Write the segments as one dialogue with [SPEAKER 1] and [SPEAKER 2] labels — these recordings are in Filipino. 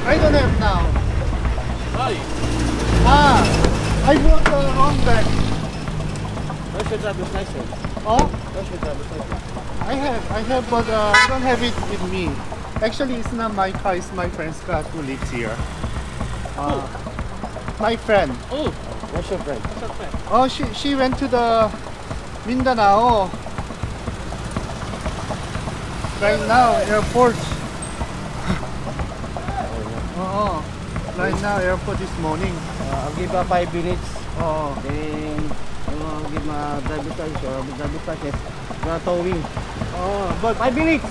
[SPEAKER 1] I don't have now.
[SPEAKER 2] Why?
[SPEAKER 1] I brought the wrong bag.
[SPEAKER 2] Where's your driver's license?
[SPEAKER 1] Oh,
[SPEAKER 2] Where's your driver's license?
[SPEAKER 1] I have, but I don't have it with me. Actually, it's not my car. It's my friend's car who lives here. My friend.
[SPEAKER 2] Oh, where's your friend? What's your friend?
[SPEAKER 1] Oh, she went to the Mindanao. Right now, airport. Oo. Right now, airport this morning.
[SPEAKER 2] I'll give 5 minutes.
[SPEAKER 1] Oo.
[SPEAKER 2] Then, I'll give my driver's license or driver's license. Towing.
[SPEAKER 1] Oh, but
[SPEAKER 2] 5 minutes!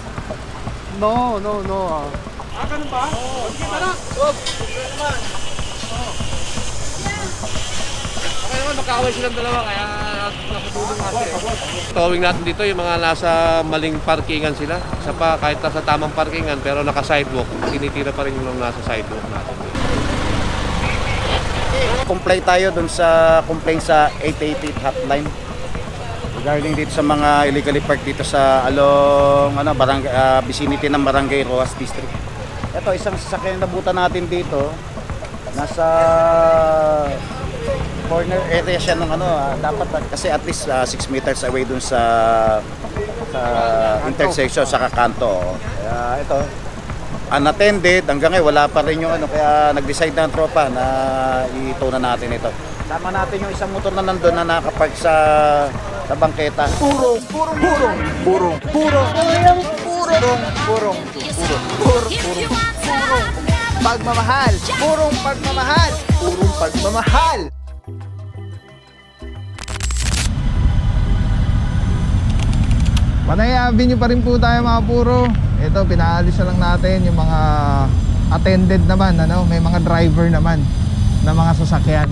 [SPEAKER 1] no.
[SPEAKER 2] Ganun ba? Oo. Sige, tara! Oops! Sige naman! Okay naman, magkaaway silang dalawa kaya nakatulong natin. Towing natin dito yung mga nasa maling parkingan sila. Isa pa, kahit nasa tamang parkingan pero naka-sidewalk, tinitira pa rin yung nasa sidewalk natin.
[SPEAKER 3] Comply tayo dun sa complaint sa 888 hotline regarding dito sa mga illegally parked dito sa along vicinity ng Barangay Rojas District. Ito isang sasakyan na nabutan natin dito. Nasa corner area siya ng dapat kasi at least 6 meters away dun sa intersection sa kakanto. Kaya ito unattended hanggang ngayon wala pa rin yung kaya nag-decide na ang tropa na ito na natin ito. Tama natin yung isang motor na nandun na nakapark sa bangketa. Purong
[SPEAKER 4] Pagmamahal, purong pagmamahal.
[SPEAKER 5] Panay Avenue pa rin po tayo mga puro. Ito, pinaalis na lang natin yung mga attended naman, may mga driver naman na mga sasakyan.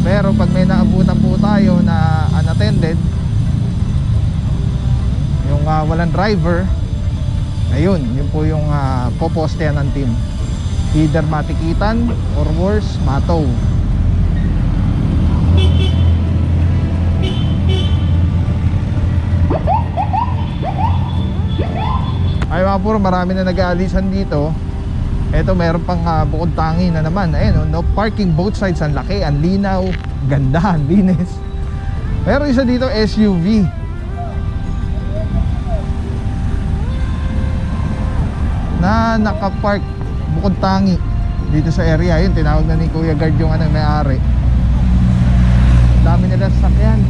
[SPEAKER 5] Pero pag may naabutan po tayo na unattended, yung walang driver, ayun, yun po yung popostehan ng team. Either matikitan or worse, matow. Ay mga puro, marami na nag-aalisan dito. Eto, meron pang bukod tangi na naman. Ayun, no parking both sides. Ang laki, ang linaw, ganda, ang linis. Pero isa dito SUV. Na nakapark bukod tangi dito sa area. Yun, tinawag na ni Kuya Guard yung may-ari. Dami nila sasakyan.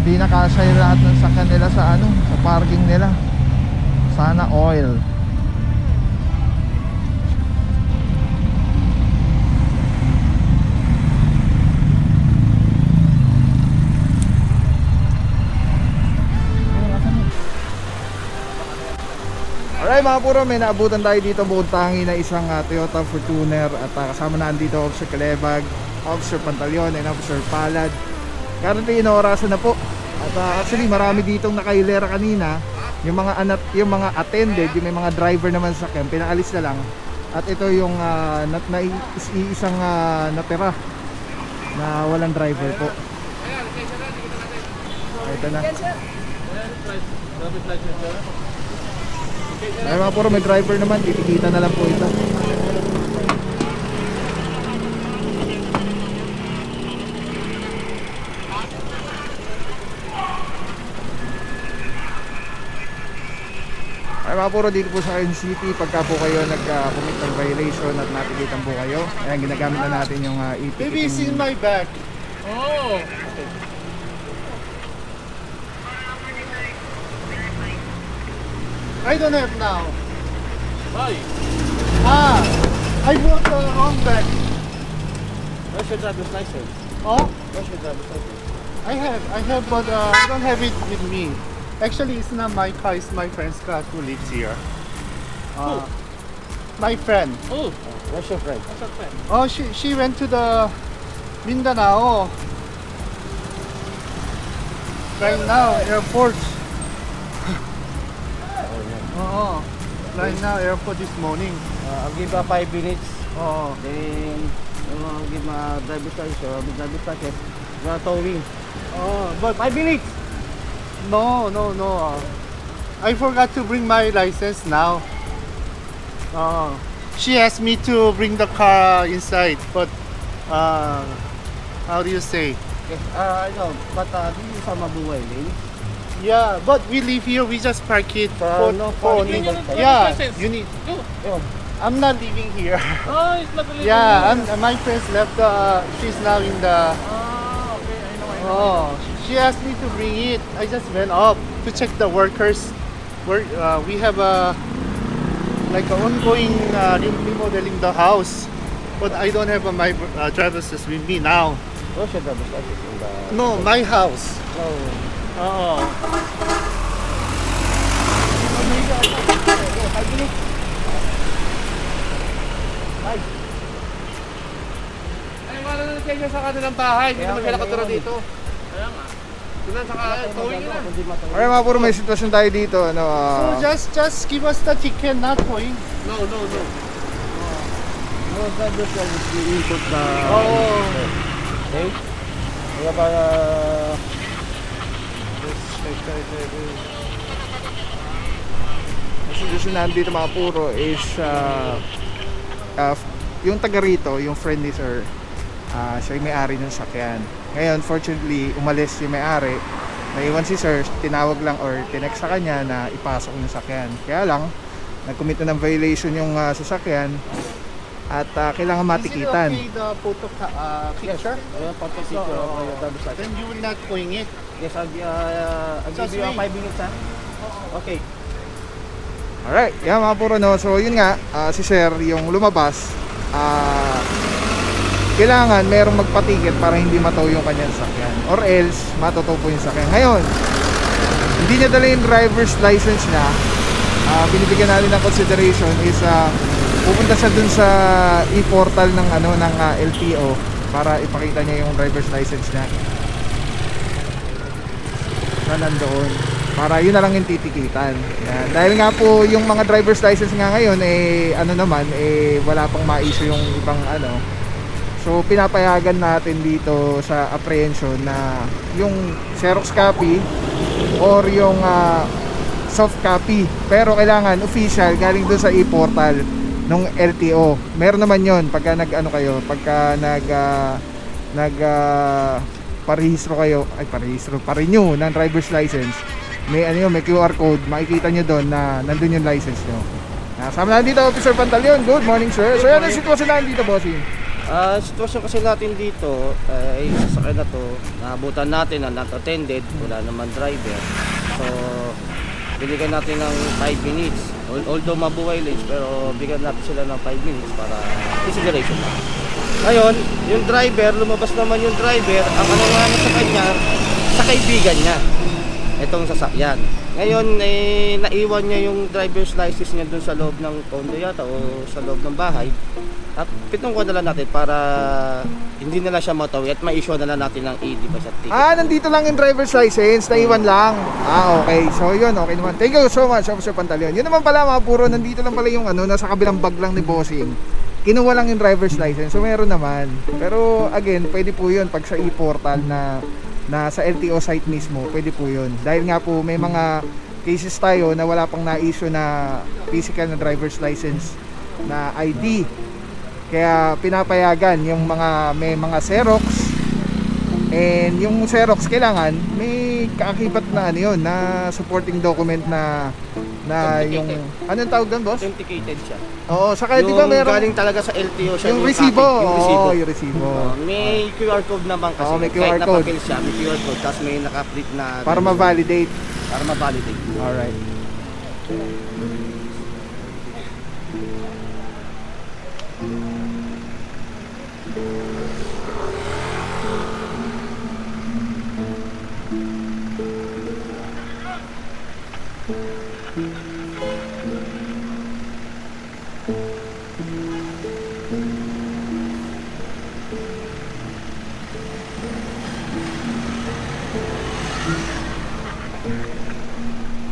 [SPEAKER 5] Hindi nakasya yung lahat ng sasakyan nila sa sa parking nila. Sana oil. Alright mga puro, may naabutan tayo dito bukod tangi na isang Toyota Fortuner. At kasama na dito Officer Calebag, Officer Pantaleon, and Officer Palad. Currently inorasan na po. At actually marami ditong nakailera kanina. Yung mga attended, yung may mga driver naman sa camp, pinaalis na lang. At ito yung isang natira na walang driver po. Ito na. Ay mga puro, may driver naman, titikita na lang po ito. Ay mga puro, dito po sa Quezon City, pagka po kayo nag-commit ng violation at natikitan po kayo, ayan, ginagamit na natin yung
[SPEAKER 1] Maybe it's in my bag.
[SPEAKER 2] Oh!
[SPEAKER 1] I don't have now.
[SPEAKER 2] Why?
[SPEAKER 1] I brought the wrong bag.
[SPEAKER 2] Where's your driver's license?
[SPEAKER 1] Oh,
[SPEAKER 2] Where's your driver's license?
[SPEAKER 1] I have, but I don't have it with me. Actually, it's not my car. It's my friend's car who lives here. My friend.
[SPEAKER 2] Oh! Where's your friend? What's your friend?
[SPEAKER 1] Oh, she went to the Mindanao. Right now, airport. Oo. Right now, airport this morning.
[SPEAKER 2] I'll give 5 minutes.
[SPEAKER 1] Oo.
[SPEAKER 2] Then, I'll give my driver's license or driver's license. Towing.
[SPEAKER 1] Oh, but
[SPEAKER 2] 5 minutes!
[SPEAKER 1] No. I forgot to bring my license now. She asked me to bring the car inside, but how do you say?
[SPEAKER 3] I know, but this is a Mabuhay Lane.
[SPEAKER 1] Yeah, but we live here. We just park it
[SPEAKER 3] No
[SPEAKER 1] for
[SPEAKER 3] parking.
[SPEAKER 1] yeah. You need. I'm not living here.
[SPEAKER 2] Oh, it's not really.
[SPEAKER 1] Yeah, my friends left. She's now in the. Oh, she asked me to bring it. I just went up to check the workers. We have a like a ongoing remodeling the house, but I don't have my driver's license with me now.
[SPEAKER 3] Oh, siya driver's license in the...
[SPEAKER 1] No, my house.
[SPEAKER 3] Oh.
[SPEAKER 1] Oh.
[SPEAKER 2] Ay, wala na siya sa kanilang bahay. Hindi naman sila katulad dito. Kaya nga. Doon sa towing na.
[SPEAKER 5] Okay mga puro, may sitwasyon tayo dito. Ano,
[SPEAKER 1] So just give us the ticket, not towing.
[SPEAKER 2] No.
[SPEAKER 3] No driver's license, we input the...
[SPEAKER 1] Oh.
[SPEAKER 3] Okay? Kaya para...
[SPEAKER 5] ang sitwasyon natin dito mga puro is yung taga rito, yung friend ni sir, siya yung may-ari ng sakyan. Ngayon, fortunately, umalis yung may-ari. Naiwan si sir, tinawag lang or tinext sa kanya na ipasok yung sakyan. Kaya lang, nag-commit na ng violation yung sasakyan at kailangan matikitan.
[SPEAKER 1] Is it okay, the photo picture?
[SPEAKER 3] Kaya pagka-picture of your driver's license.
[SPEAKER 1] Then you will not towing it.
[SPEAKER 3] Yes, I'll
[SPEAKER 1] Just
[SPEAKER 3] give you a
[SPEAKER 1] wait.
[SPEAKER 3] 5 minutes, ha? Okay.
[SPEAKER 5] Alright, yan mga puro no. So yun nga, si sir yung lumabas, kailangan merong magpatiket para hindi mataw yung kanyang sakyan or else matutupo yung sakyan. Ngayon, hindi niya dala yung driver's license niya. Binibigyan natin ng consideration is pupunta siya dun sa e-portal ng LTO para ipakita niya yung driver's license niya na nandoon, para yun na lang yung titikitan. Yan. Dahil nga po yung mga driver's license nga ngayon wala pang ma-issue yung ibang so pinapayagan natin dito sa apprehension na yung Xerox copy or yung soft copy, pero kailangan official galing doon sa e-portal ng LTO. Meron naman yon pagka parehistro kayo, pa-renew ng driver's license. May may QR code, makikita nyo doon na nandun yung license nyo. Kasama natin dito Officer Pantaleon. Good morning sir. So yan ang sitwasyon natin dito, bossing.
[SPEAKER 3] Sitwasyon kasi natin dito ay sasakyan na to, naabutan natin na not attended, wala naman driver. So binigyan natin ng 5 minutes. Although mabuhay lanes, pero bigyan natin sila ng 5 minutes para consideration na. Ngayon, yung driver, lumabas naman yung driver, ang nga sa kanya, sa kaibigan niya, itong sasakyan. Ngayon, naiwan niya yung driver's license niya dun sa loob ng condo yata o sa loob ng bahay. At pitungkuhan na lang natin para hindi na lang siya matawi at ma-issue na lang natin ng ED pa sa ticket.
[SPEAKER 5] Nandito lang yung driver's license, naiwan lang. Okay. So yun, okay naman. Thank you so much, Officer Pantaleon. Yun naman pala mga puro, nandito lang pala yung nasa kabilang bag lang ni bossing. Kinuha lang yung driver's license, so meron naman. Pero again, pwede po yun pag sa e-portal na sa LTO site mismo, pwede po yun. Dahil nga po may mga cases tayo na wala pang na-issue na physical na driver's license na ID. Kaya pinapayagan yung may mga Xerox, and yung Xerox kailangan may kaakibat na na supporting document na yung anong tawag doon, boss?
[SPEAKER 3] Authenticated siya.
[SPEAKER 5] Oo, saka di ba meron
[SPEAKER 3] galing talaga sa LTO siya.
[SPEAKER 5] yung resibo.
[SPEAKER 3] Yung resibo.
[SPEAKER 5] Yung resibo.
[SPEAKER 3] May QR code naman kasi.
[SPEAKER 5] May
[SPEAKER 3] Kahit
[SPEAKER 5] QR code.
[SPEAKER 3] na papel siya, may QR code. Tapos may naka-print na...
[SPEAKER 5] Para ma-validate.
[SPEAKER 3] Para ma-validate.
[SPEAKER 5] Alright.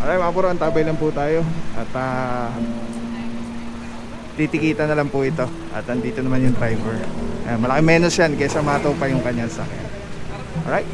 [SPEAKER 5] Alright mga puro, antabay lang po tayo. At titikita na lang po ito. At andito naman yung driver. Malaki menos yan kaysa mataw pa yung kanyang sakyan. Alright.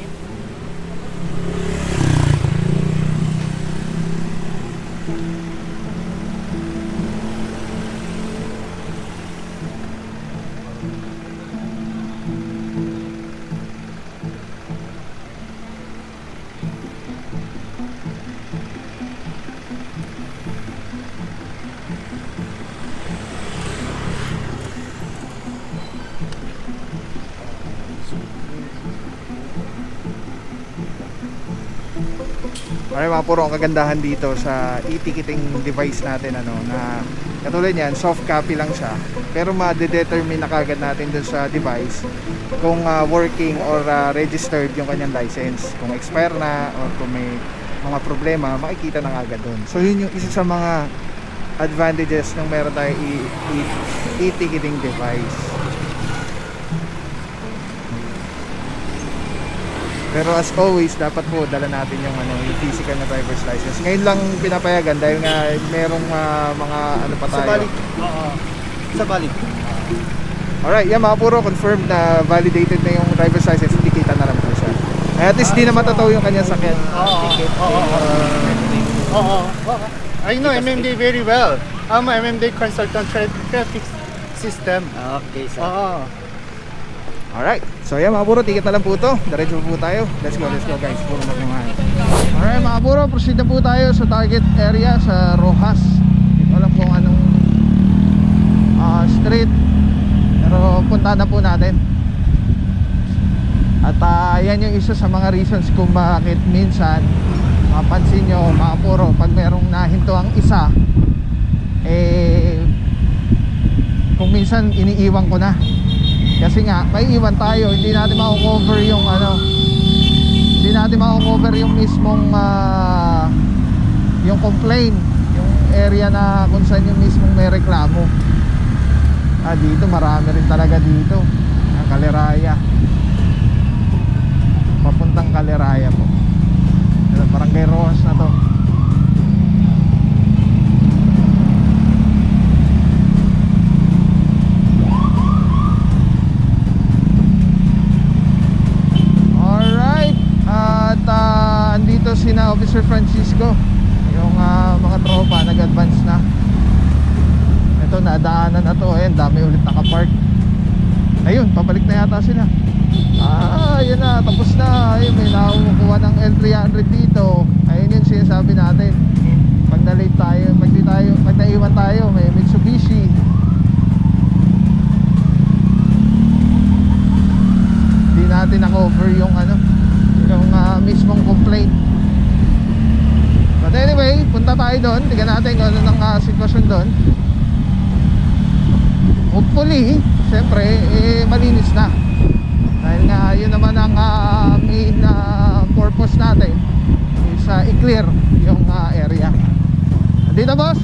[SPEAKER 5] Alright mga puro, ang kagandahan dito sa e-ticketing device natin na katulad yan, soft copy lang siya, pero ma-determine na kagad natin dun sa device kung working or registered yung kanyang license, kung expire na or kung may mga problema, makikita na kagad dun. So yun yung isa sa mga advantages ng meron tayo e-ticketing device. Pero as always, dapat po dala natin yung yung physical na driver's license. Ngayon lang pinapayagan dahil nga merong mga pa tayo.
[SPEAKER 3] Sa balik.
[SPEAKER 5] Alright, yan mga puro, confirmed na validated na yung driver's license, hindi kita na lang po siya. At least di na matataw yung kanyang sakyan.
[SPEAKER 1] I know MMD very well. I'm a MMD consultant traffic system.
[SPEAKER 3] Okay, sir.
[SPEAKER 5] Alright, so yan mga puro, ticket na lang po to. Diretso po tayo. Let's go guys, puro magmamahan. Alright mga puro, proceed na po tayo sa target area sa Rojas. Hindi ko alam kung anong street, pero punta na po natin. At yan yung isa sa mga reasons kung bakit minsan mapansin nyo mga puro, pag merong nahinto ang isa, kung minsan iniiwan ko na. Kasi nga, may iwan tayo, hindi natin ma-cover yung hindi natin ma-cover yung mismong yung complaint, yung area na kung saan yung mismong may reklamo. Dito marami rin talaga dito, ang Kaleraya, papuntang Kaleraya po. Barangay Rojas na to. Andito sina Officer Francisco, yung mga tropa nag-advance na. Ito, nadaanan na to. Ayan, dami ulit nakapark. Ayun, pabalik na yata sila. Ayun na, tapos na. Ayun, may nakukuha ng L300 dito. Ayun yung sinasabi natin, pag na-late tayo, pag naiwan tayo, may Mitsubishi. Hindi natin na-cover yung yung mismong complaint. But anyway, punta tayo doon. Tignan natin kung ano ng sitwasyon doon. Hopefully, siyempre, malinis na. Dahil nga, yun naman ang main purpose natin is i-clear yung area. Dito, boss?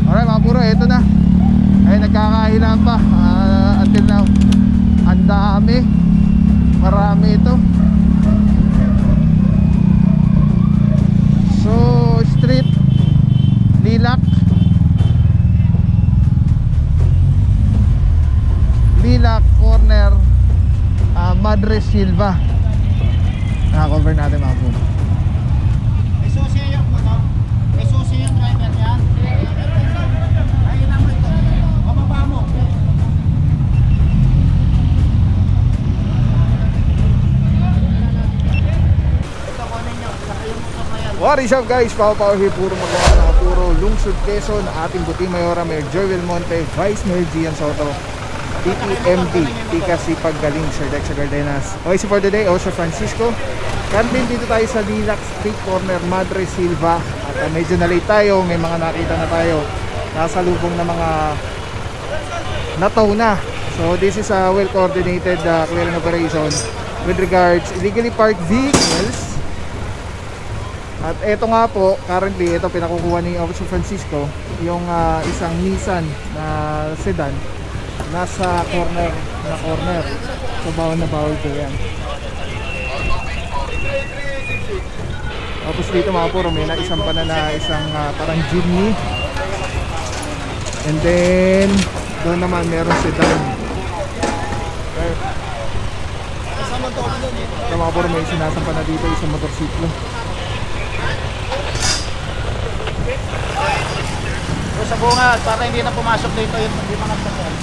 [SPEAKER 5] Alright mga puro, eto na. Ay, nagkakahilan pa until now. Ang dami, marami ito. So, street Lilac corner, Madre Silva. Naka-cover natin mga po.
[SPEAKER 3] May susi yung driver yan. Ay, mo ito. Mababa mo.
[SPEAKER 5] What is up guys? Pao here, puro magawa ng puro Lungsod Quezon. Ating Buti Mayora, Mayor Joel Monte, Vice Mayor Gian Soto, DPMD, Tika Sipag Galing, Sir Dex Gardenas. Okay, so for today, Officer Francisco. Currently dito tayo sa Lilac Street Corner, Madre Silva. At medyo na-late tayo, may mga nakita na tayo. Nasa lubong na mga nataw na. So this is a well-coordinated clearing operation with regards illegally parked vehicles. At eto nga po, currently, ito pinakukuha ni Officer Francisco, yung isang Nissan na sedan, nasa corner. So bawal na bawal po yan. Tapos dito mga puro, may naisang pa na isang parang jeepney. And then, doon naman meron sedan. Okay. So mga puro, may sinasampa na dito isang motorsiklo.
[SPEAKER 3] Sa bunga, para hindi na pumasok dito yung mga sakyan.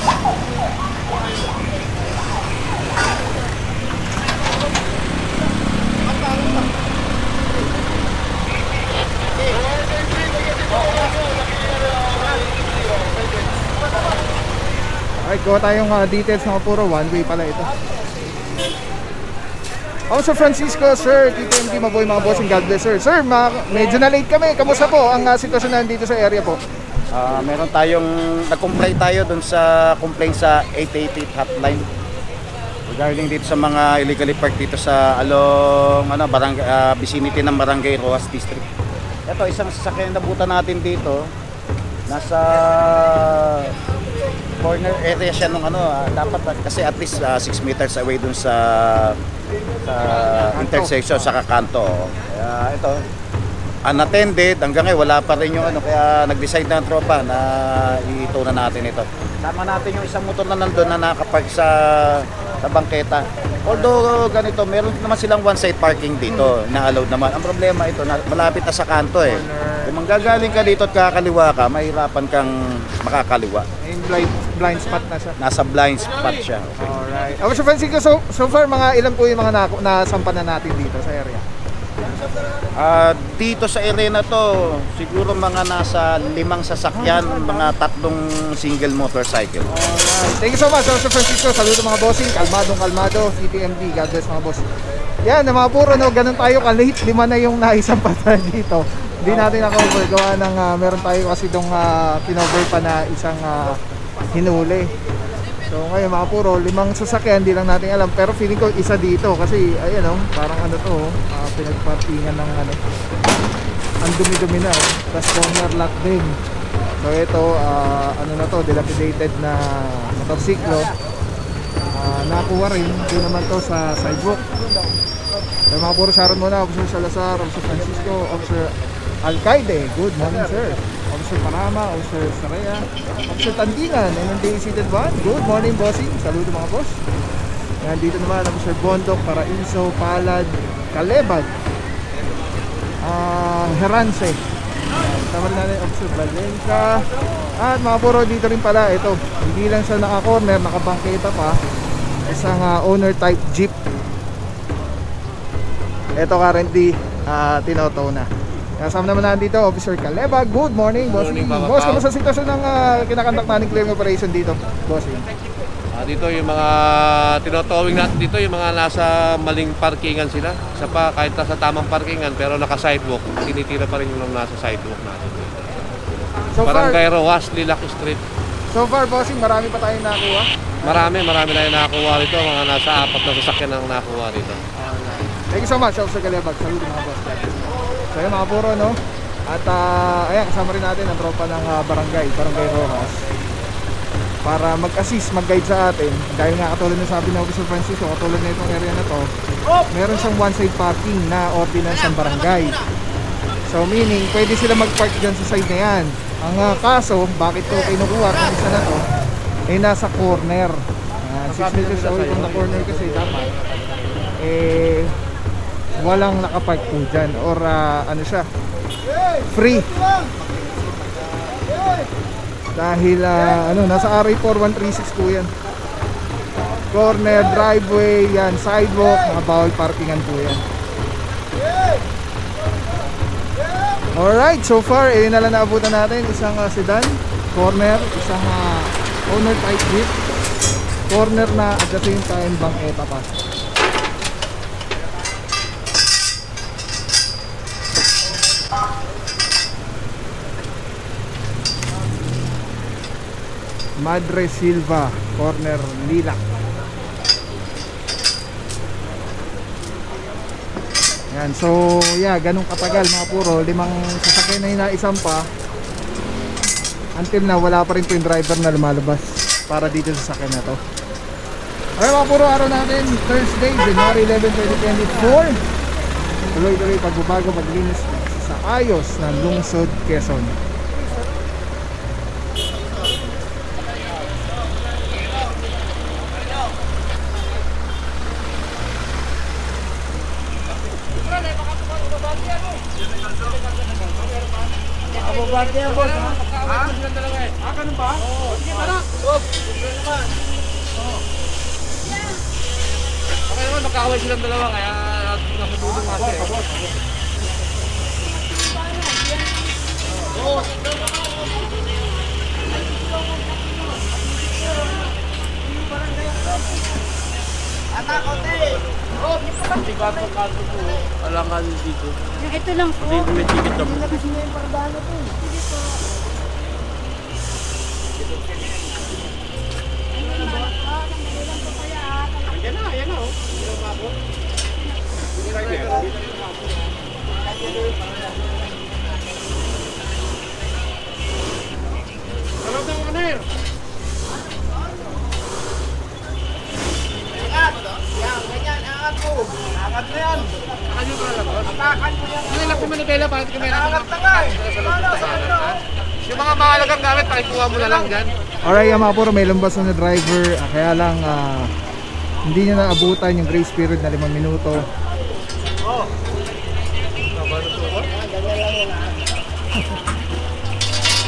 [SPEAKER 5] Alright, kuha tayong details mga puro, one way pala ito. Sir Francisco, Sir, TTMD, maboy mga bossing, God bless, sir. Sir, medyo na late kami. Kamusta po ang sitwasyon na dito sa area po?
[SPEAKER 3] Meron tayong, nag-comply tayo dun sa complaint sa 888 hotline regarding dito sa mga illegally parked dito sa vicinity ng Barangay Rojas District. Ito, isang sasakyan na buta natin dito, nasa corner area siya nung dapat kasi at least 6 meters away dun sa intersection sa kakanto. Kaya ito, unattended, hanggang ngayon wala pa rin yung kaya nag-decide ng tropa na itunan natin ito. Sama natin yung isang motor na nandun na nakapark sa bangketa. Although ganito, meron naman silang one-side parking dito, na-allowed naman. Ang problema ito, malapit na sa kanto eh. Kung manggagaling ka dito at kakaliwa ka, mahirapan kang makakaliwa.
[SPEAKER 5] Yung blind spot na siya.
[SPEAKER 3] Nasa blind spot siya. Okay.
[SPEAKER 5] Alright. Sir Francisco, so far mga ilan po yung mga nasampan na natin dito sa area?
[SPEAKER 3] Dito sa area na to, siguro mga nasa 5 sasakyan, mga 3 single motorcycle.
[SPEAKER 5] Alright. Thank you so much, Sir Francisco. Saludo mga bossing. Kalmadong, TTMD. God bless mga boss. Yan, mga puro, ganun tayo ka-late. 5 na yung naisampatan dito. Hindi natin na-cover. Gawa ng, meron tayo kasi itong pinover pa na isang hinuli. So ngayon mga puro, 5 sasakyan, hindi lang natin alam. Pero feeling ko isa dito kasi ayan parang pinagpartingan ng ang dumi-dumi na Tapos corner lot din. So ito, dilapidated na motorsiklo. Nakuha rin, din naman to sa sidewalk. So mga puro, Sharon muna, Officer Salazar, Officer Francisco, Officer Alcaide, good morning sir. Officer Parama, Officer Saraya, Officer Tandingan, NNDA Seated 1, good morning bossing, saludo mga boss. Yan, dito naman Officer Bondok, Paraiso, Palad, Calebag, Herance. Tama rin natin Officer Valenca. At mga puro, dito rin pala, ito, hindi lang siya naka-corner, nakabangketa pa, isang owner type jeep. Ito currently tinotow na. Kasama naman natin dito, Officer Calebag. Good morning, boss.
[SPEAKER 2] Morning, mga
[SPEAKER 5] Boss,
[SPEAKER 2] pao.
[SPEAKER 5] kamusta sitwasyon ng kinakandak natin clearing operation dito, boss?
[SPEAKER 2] Dito yung mga tinotowing natin dito, yung mga nasa maling parkingan sila. Isa pa, kahit nasa tamang parkingan pero naka-sidewalk, tinitira pa rin yung nasa sidewalk natin.
[SPEAKER 5] So far,
[SPEAKER 2] Barangay Rojas, Lilac Street.
[SPEAKER 5] bossing, marami pa tayong nakuha.
[SPEAKER 2] Marami na yung nakakuha rito. Mga nasa 4 na sasakyan ang nakakuha rito.
[SPEAKER 5] Thank you so much, Officer Calebag. Saludo mga boss. So yun mga puro, At ayan, kasama rin natin ang tropa ng Barangay Rojas para mag-assist, mag-guide sa atin. Dahil nga katulad ng sabi ng Officer Francisco, katulad na itong area na to, meron siyang one-side parking na ordinance ng barangay. So meaning, pwede sila mag-park dyan sa side na yan. Ang kaso, bakit ko kinukuha kung isa na to, ay nasa corner. 6 meters away from the corner kasi dapat walang nakapark po dyan or free dahil nasa RA 4136 po yan, corner, driveway yan, sidewalk, mga bawal parkingan po yan. Alright, so far nalang naabutan natin isang sedan, corner, isang owner type jeep, corner na at the same time bangketa pa. Madre Silva, corner Lilac. Yan, so ganun katagal mga puro, 5 sasakyan na inaisampa until na wala pa rin po yung driver na lumalabas para dito sa sasakyan na to. Okay mga puro, araw natin Thursday, January 11, 2024. Tuloy-tuloy pagbabago, paglinis sa ayos ng lungsod Quezon.
[SPEAKER 2] Okay naman, magkaway silang dalawa kaya nasa tulong natin. kanto-kanto po. Alangan dito.
[SPEAKER 6] Yung ito lang po.
[SPEAKER 2] Hindi may ticket na po.
[SPEAKER 6] Kasi na yung pardano po. Sige po.
[SPEAKER 2] Ayan na, oh. Ano daw, Aner? Ano ba labas? Ano lang kung manibela, bakit kami yung mga mahalagang gamit, pakikuha mo na lang dyan.
[SPEAKER 5] Alright, mga puro, may lumbas na driver. Kaya lang, hindi niya naabutan yung grace period na 5 minuto.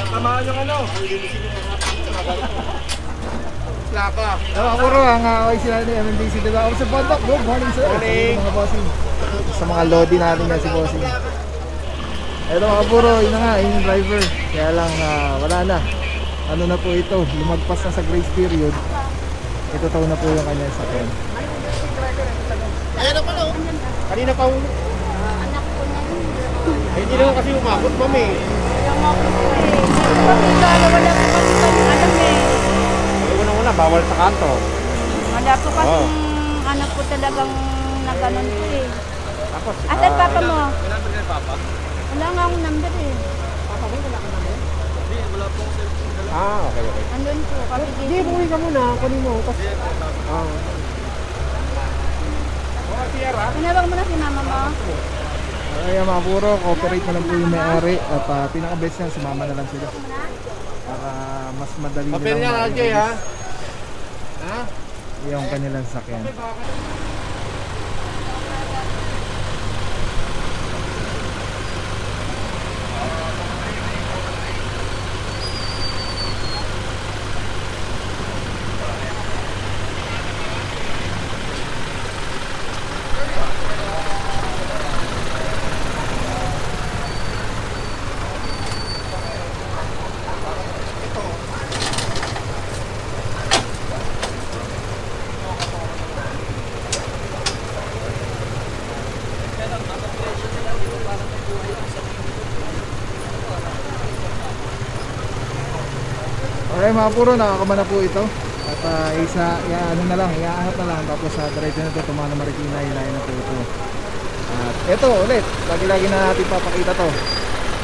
[SPEAKER 2] Tamaan yung ano? Lapa.
[SPEAKER 5] Mga puro, ang away sila ni MMDC, diba? Sa Bondok, good morning sir.
[SPEAKER 2] Morning.
[SPEAKER 5] Mga bossing. Sa mga lodi natin yan si bossing. Ito mga puro, yun na nga, yun yung driver. Kaya lang, wala na. Ano na po ito, lumagpas na sa grace period. Ito taon na po yung kanyang sakyan.
[SPEAKER 2] Kanina pa ulo.
[SPEAKER 6] Anak ko na yun.
[SPEAKER 2] Hindi naman kasi umabot, mami.
[SPEAKER 6] Kaya nga po eh. Wala po kasi alam eh.
[SPEAKER 2] Una-una, bawal sa kanto.
[SPEAKER 6] Wala po kasi anak ko talagang naganon po eh.
[SPEAKER 2] Tapos,
[SPEAKER 6] Asan papa mo?
[SPEAKER 2] May number ka papa?
[SPEAKER 6] Wala nga akong number eh.
[SPEAKER 2] Okay.
[SPEAKER 6] Andun po. Hindi,
[SPEAKER 2] Uwi ka muna, kunin mo.
[SPEAKER 6] Tinawag mo na si mama mo.
[SPEAKER 5] Kaya mga puro, cooperate na lang po yung may-ari. At pinaka-best niyan, sumama na lang sila. Para mas madali
[SPEAKER 2] Papel niya, RJ, ha? Ha?
[SPEAKER 5] yung kanilang sakyan. Alright mga puro, nakakama na po ito. At ano na lang, iaangat na lang. Tapos diretso na ito, Tumana Marikina, ilayan na po ito. At ito ulit, lagi-lagi na natin papakita to.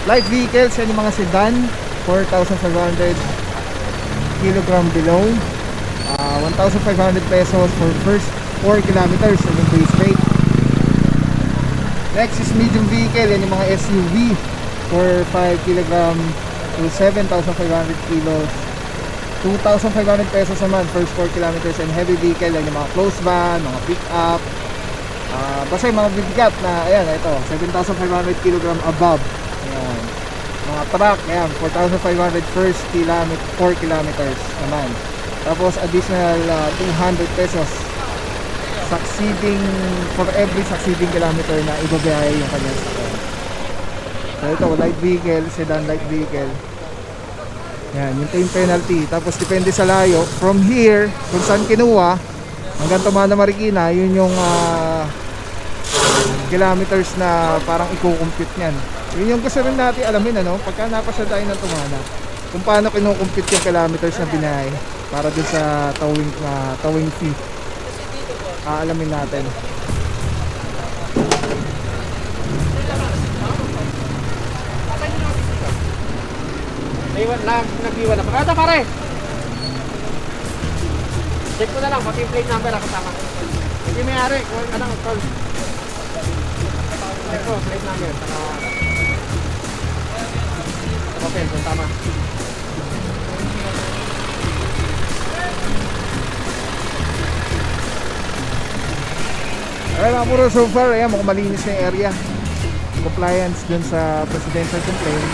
[SPEAKER 5] Light vehicles, yan yung mga sedan, 4,500 kilogram below. 1,500 pesos for first 4 kilometers sa yung base rate. Next is medium vehicle, yan yung mga SUV for 5 kilogram to 7,500 kilos. 2,500 pesos naman first 4 kilometers. And heavy vehicle, yan yung mga closed van, mga pick-up, basta yung mga bibigat na, ayan, ito 7,500 kilogram above. Ayan. Mga truck, ayan, 4,500 first 4 kilometers naman. Tapos additional 200 pesos succeeding, for every succeeding kilometer na ibabiyahe yung kanyang sakyan. So ito, light vehicle, sedan light vehicle. Yan, yun yung penalty. Tapos depende sa layo. From here, kung saan kinuha, hanggang Tumana Marikina, yun yung kilometers na parang i-compute nyan. Yun yung gusto rin natin alamin, ano, pagka napasya tayo ng Tumana, kung paano kinukumpute yung kilometers na binahe para dun sa towing fee. Alamin natin.
[SPEAKER 2] Nag-iwan na. Ito pare! Check ko na lang, pati yung plate number ako sama. Hindi may-ari, kung anong call. Check ko, plate number. Saka... Okay, kung tama.
[SPEAKER 5] Alright mga puro, so far, ayan, mukhang malinis na yung area. Compliance dun sa presidential complaint.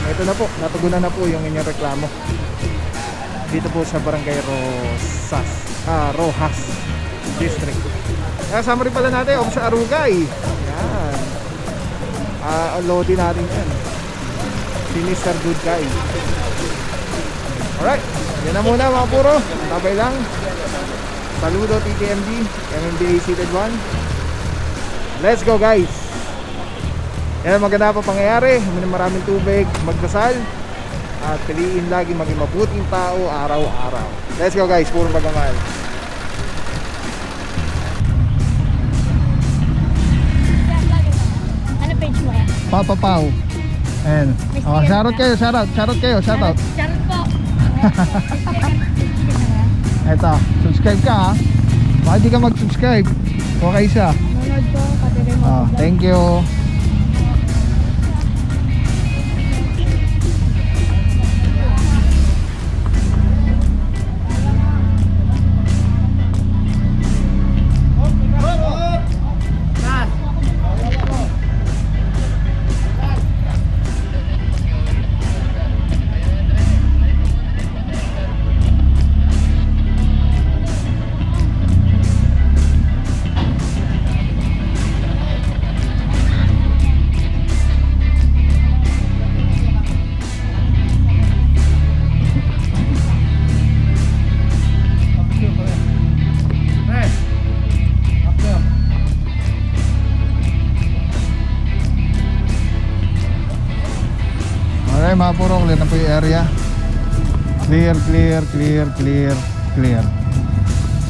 [SPEAKER 5] Ito na po, natugunan na po yung inyong reklamo. Dito po sa Barangay Rojas District. Kasama rin pala natin, Officer Arugay. Yan. Lodi natin yan. Si Mr. Good Guy. Alright, yan na muna mga puro. Tabay lang. Saludo TTMD, MMDA Seated 1. Let's go guys. Yan ang maganda pa pangyayari. Uminom maraming tubig, magdasal, at piliin lagi maging mabuting tao araw-araw. Let's go guys, puro pagmamahal.
[SPEAKER 6] Ano page mo yan?
[SPEAKER 5] Papa Pau. Ayan. Oh, shoutout kayo, shoutout kayo, shoutout.
[SPEAKER 6] Charot po.
[SPEAKER 5] Eto, subscribe ka ha. Baka di ka mag-subscribe. Okay siya.
[SPEAKER 6] Nanonood po, pati rin mo.
[SPEAKER 5] Oh, thank you. Alright mga puro, clear na po yung area. Clear, clear, clear, clear, clear.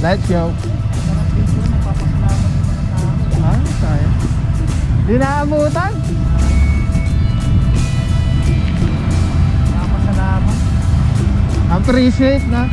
[SPEAKER 5] Let's go. Ah, sayang. Di naabutan. Napasalamat. Appreciate na.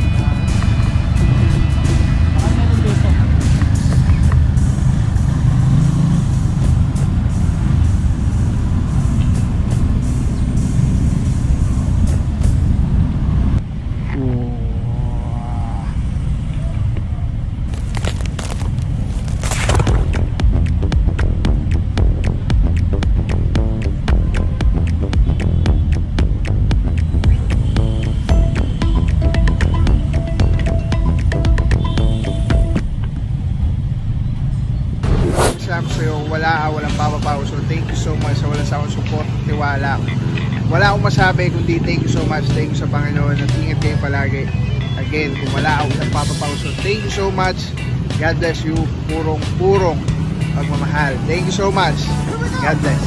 [SPEAKER 5] Sa'yo, walang papapaw. So thank you so much sa walang sa akong support, tiwala. Wala akong masabi kundi thank you so much. Thank you sa Panginoon at ingat kayo palagi. Again, kung wala akong papapaw. So thank you so much. God bless you. Purong pagmamahal. Thank you so much. God bless.